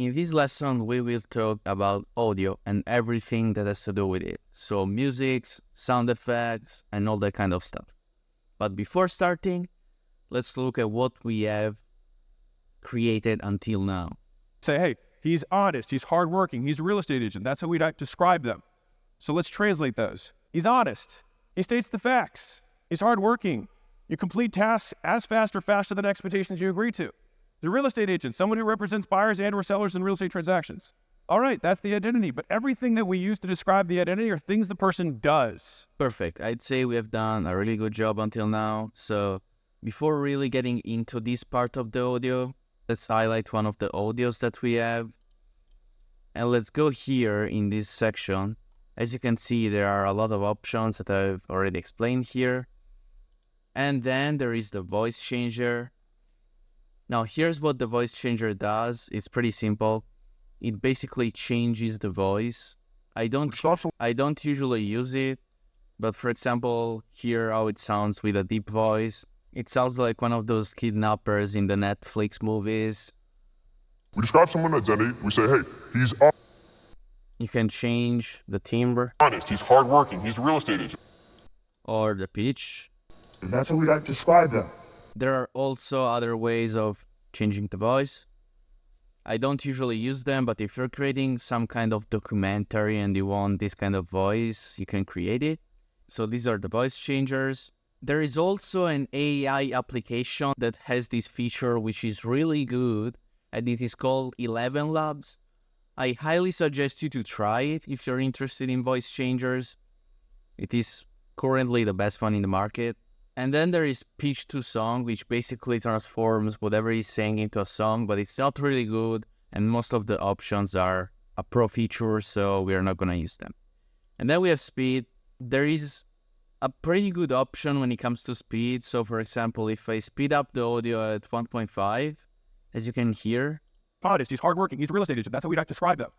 In this lesson, we will talk about audio and everything that has to do with it. So musics, sound effects, and all that kind of stuff. But before starting, let's look at what we have created until now. Say, hey, he's honest, he's hardworking, he's a real estate agent. That's how we'd describe them. So let's translate those. He's honest. He states the facts. He's hardworking. You complete tasks as fast or faster than expectations you agree to. The real estate agent, someone who represents buyers and or sellers in real estate transactions. All right, that's the identity. But everything that we use to describe the identity are things the person does. Perfect. I'd say we have done a really good job until now. So before really getting into this part of the audio, let's highlight one of the audios that we have. And let's go here in this section. As you can see, there are a lot of options that I've already explained here. And then there is the voice changer. Now, here's what the voice changer does. It's pretty simple. It basically changes the voice. I don't usually use it, but for example, hear how it sounds with a deep voice. It sounds like one of those kidnappers in the Netflix movies. We describe someone's identity. We say, hey, he's You can change the timbre honest, he's hardworking, he's a real estate agent. or the pitch. And that's how we like to describe them. There are also other ways of changing the voice. I don't usually use them, but if you're creating some kind of documentary and you want this kind of voice, you can create it. So these are the voice changers. There is also an AI application that has this feature which is really good, and it is called 11 Labs. I highly suggest you to try it if you're interested in voice changers. It is currently the best one in the market. And then there is pitch to song, which basically transforms whatever he's saying into a song, but it's not really good, and most of the options are a pro feature, so we are not going to use them. And then we have speed. There is a pretty good option when it comes to speed. So for example, if I speed up the audio at 1.5, as you can hear, Honest, he's hardworking, he's a real estate agent. That's how we'd describe them.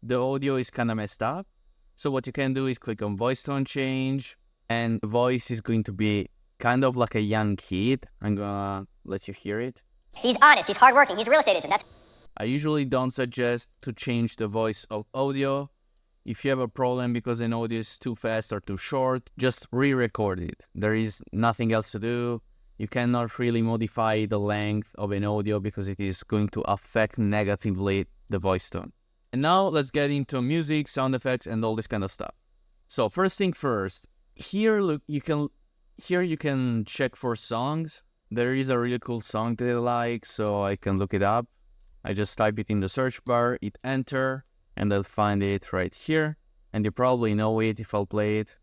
the audio is kind of messed up. So what you can do is click on voice tone change, and the voice is going to be kind of like a young kid. I'm gonna let you hear it. He's honest, he's hardworking, he's a real estate agent. That's I usually don't suggest to change the voice of audio. If you have a problem because an audio is too fast or too short, just re-record it. There is nothing else to do. You cannot really modify the length of an audio because it is going to affect negatively the voice tone. And now let's get into music, sound effects, and all this kind of stuff. So first thing first, here you can check for songs. There is a really cool song that I like, so I can look it up. I just type it in the search bar, hit enter, and I'll find it right here. And you probably know it if I'll play it.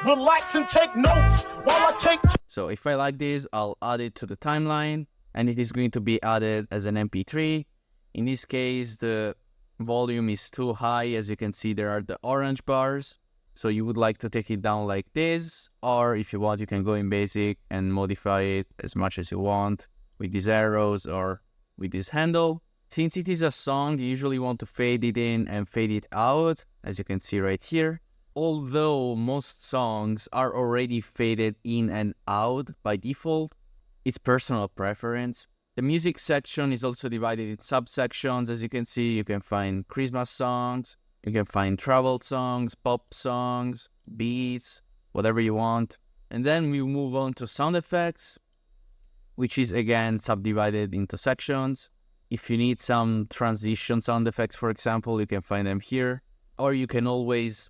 Relax and take notes while I take. So if I like this, I'll add it to the timeline, and it is going to be added as an MP3. In this case, the volume is too high. As you can see, there are the orange bars. So you would like to take it down like this, or if you want, you can go in basic and modify it as much as you want with these arrows or with this handle. Since it is a song, you usually want to fade it in and fade it out, as you can see right here. Although most songs are already faded in and out by default, it's personal preference. The music section is also divided in subsections. As you can see, you can find Christmas songs, you can find travel songs, pop songs, beats, whatever you want. And then we move on to sound effects, which is again subdivided into sections. If you need some transition sound effects, for example, you can find them here, or you can always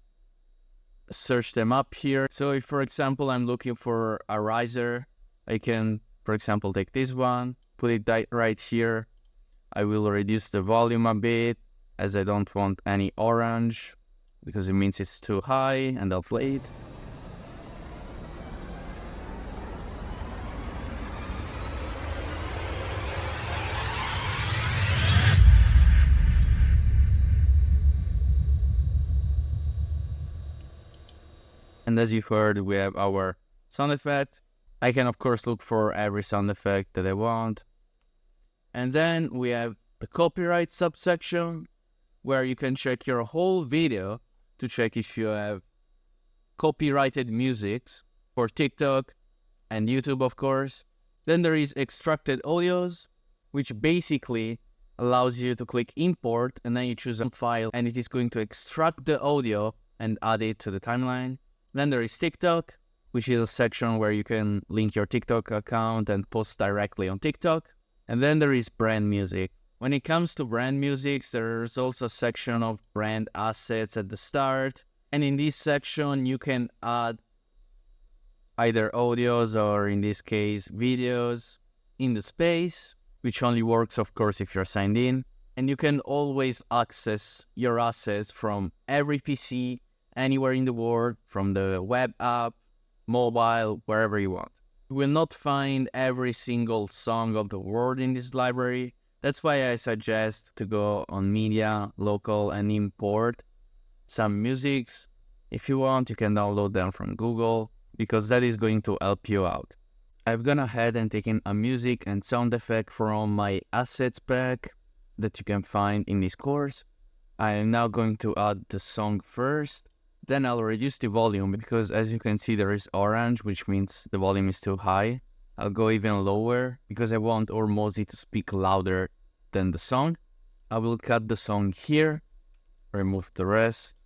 search them up here. So if, for example, I'm looking for a riser, I can, for example, take this one, put it right here. I will reduce the volume a bit, as I don't want any orange, because it means it's too high, and I'll play it. And as you've heard, we have our sound effect. I can, of course, look for every sound effect that I want. And then we have the copyright subsection, where you can check your whole video to check if you have copyrighted music for TikTok and YouTube, of course. Then there is extracted audios, which basically allows you to click import, and then you choose a file, and it is going to extract the audio and add it to the timeline. Then there is TikTok, which is a section where you can link your TikTok account and post directly on TikTok. And then there is brand music. When it comes to brand music, there's also a section of brand assets at the start. And in this section, you can add either audios or, in this case, videos in the space, which only works, of course, if you're signed in. And you can always access your assets from every PC, anywhere in the world, from the web app, mobile, wherever you want. You will not find every single song of the world in this library. That's why I suggest to go on media, local, and import some musics. If you want, you can download them from Google, because that is going to help you out. I've gone ahead and taken a music and sound effect from my assets pack that you can find in this course. I am now going to add the song first. Then I'll reduce the volume, because as you can see there is orange, which means the volume is too high. I'll go even lower because I want Ormozy to speak louder than the song. I will cut the song here, remove the rest,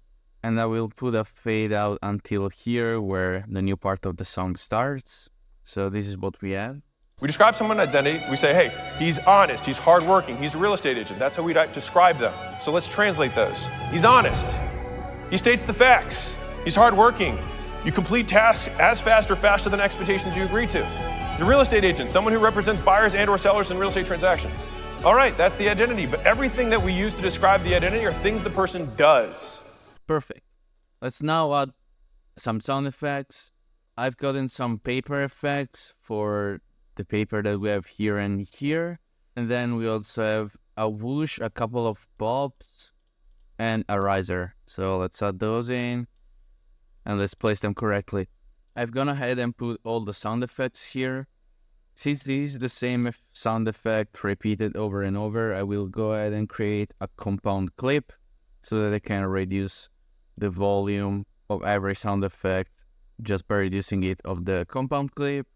and I will put a fade out until here where the new part of the song starts. So this is what we have. We describe someone's identity. We say, hey, he's honest, he's hardworking, he's a real estate agent. That's how we describe them. So let's translate those. He's honest. He states the facts. He's hardworking. You complete tasks as fast or faster than expectations you agree to. He's a real estate agent, someone who represents buyers and or sellers in real estate transactions. All right, that's the identity. But everything that we use to describe the identity are things the person does. Perfect. Let's now add some sound effects. I've gotten some paper effects for the paper that we have here and here. And then we also have a whoosh, a couple of pops, and a riser. So let's add those in and let's place them correctly. I've gone ahead and put all the sound effects here. Since this is the same sound effect repeated over and over, I will go ahead and create a compound clip so that I can reduce the volume of every sound effect just by reducing it of the compound clip.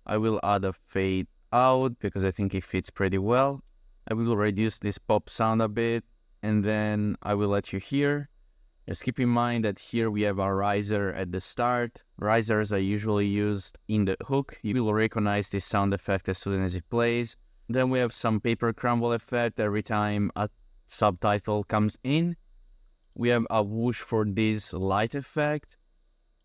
I will add a fade out because I think it fits pretty well. I will reduce this pop sound a bit, and then I will let you hear. Just keep in mind that here we have a riser at the start. Risers are usually used in the hook. You will recognize this sound effect as soon as it plays. Then we have some paper crumble effect every time a subtitle comes in. We have a whoosh for this light effect.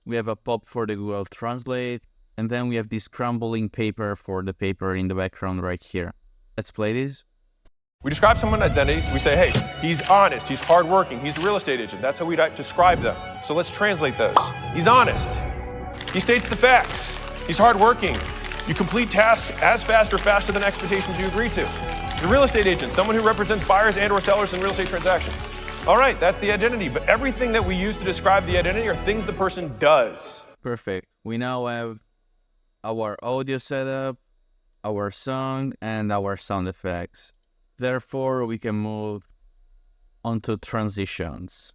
We have a pop for the Google Translate. And then we have this crumbling paper for the paper in the background right here. Let's play this. We describe someone's identity. We say, hey, he's honest, he's hardworking, he's a real estate agent. That's how we describe them. So let's translate those. He's honest. He states the facts. He's hardworking. You complete tasks as fast or faster than expectations you agree to. He's a real estate agent, someone who represents buyers and or sellers in real estate transactions. All right, that's the identity. But everything that we use to describe the identity are things the person does. Perfect. We now have our audio setup, our song, and our sound effects. Therefore, we can move on to transitions.